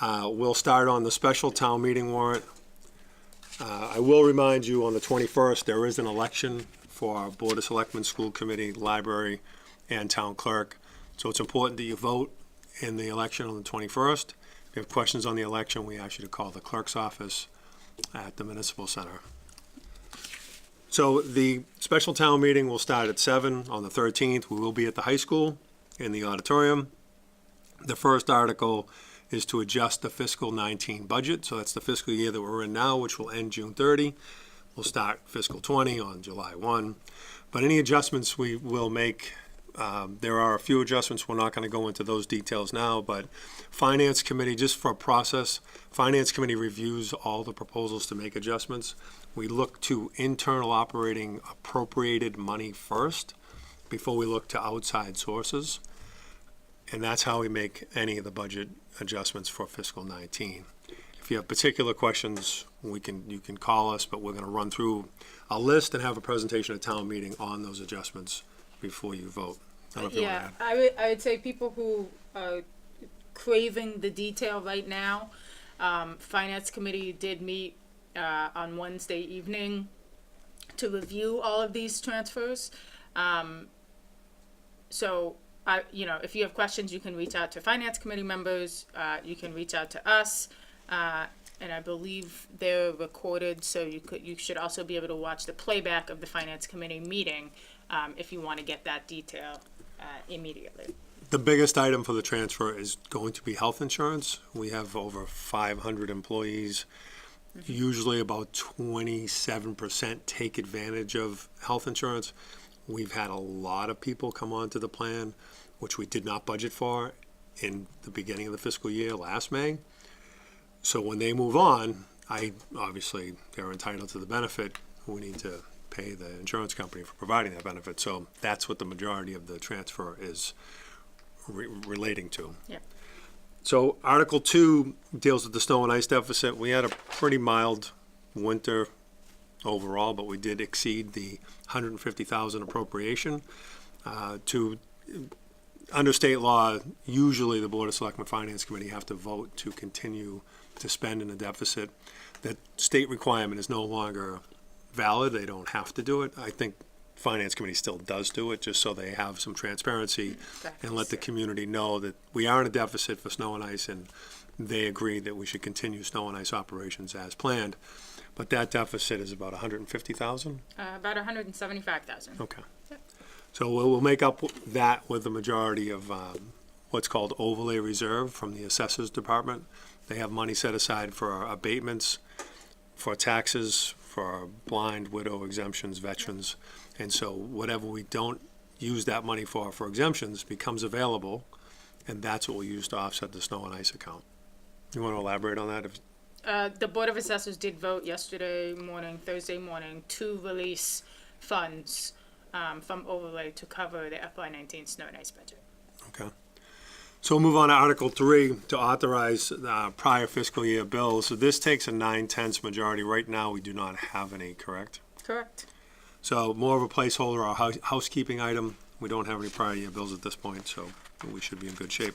We'll start on the special town meeting warrant. I will remind you, on the 21st, there is an election for our Board of Selectmen, School Committee, Library, and Town Clerk. So it's important that you vote in the election on the 21st. If you have questions on the election, we ask you to call the clerk's office at the Municipal Center. So the special town meeting will start at 7 on the 13th. We will be at the high school in the auditorium. The first article is to adjust the fiscal 19 budget. So that's the fiscal year that we're in now, which will end June 30. We'll start fiscal 20 on July 1. But any adjustments we will make, there are a few adjustments. We're not going to go into those details now, but Finance Committee, just for a process, Finance Committee reviews all the proposals to make adjustments. We look to internal operating appropriated money first before we look to outside sources. And that's how we make any of the budget adjustments for fiscal 19. If you have particular questions, you can call us, but we're going to run through a list and have a presentation at town meeting on those adjustments before you vote. I don't know if you want to add. I would say people who are craving the detail right now, Finance Committee did meet on Wednesday evening to review all of these transfers. If you have questions, you can reach out to Finance Committee members. You can reach out to us, and I believe they're recorded, so you should also be able to watch the playback of the Finance Committee meeting if you want to get that detail immediately. The biggest item for the transfer is going to be health insurance. We have over 500 employees. Mm-hmm. Usually about 27% take advantage of health insurance. We've had a lot of people come onto the plan, which we did not budget for in the beginning of the fiscal year last May. So when they move on, obviously they're entitled to the benefit. We need to pay the insurance company for providing that benefit. So that's what the majority of the transfer is relating to. Yeah. So Article 2 deals with the snow and ice deficit. We had a pretty mild winter overall, but we did exceed the $150,000 appropriation. Under state law, usually the Board of Selectmen Finance Committee have to vote to continue to spend in the deficit. That state requirement is no longer valid. They don't have to do it. I think Finance Committee still does do it, just so they have some transparency and let the community know that we are in a deficit for snow and ice, and they agree that we should continue snow and ice operations as planned. But that deficit is about $150,000? About $175,000. Okay. Yep. So we'll make up that with the majority of what's called overlay reserve from the Assessors Department. They have money set aside for abatements, for taxes, for blind, widow exemptions, veterans. And so whatever we don't use that money for exemptions becomes available, and that's what we'll use to offset the snow and ice account. You want to elaborate on that? The Board of Assessors did vote Thursday morning, to release funds from overlay to cover the FY19 snow and ice budget. Okay. So we'll move on to Article 3 to authorize prior fiscal year bills. So this takes a 9/10 majority. Right now, we do not have any, correct? Correct. So more of a placeholder or housekeeping item. We don't have any prior year bills at this point, so we should be in good shape.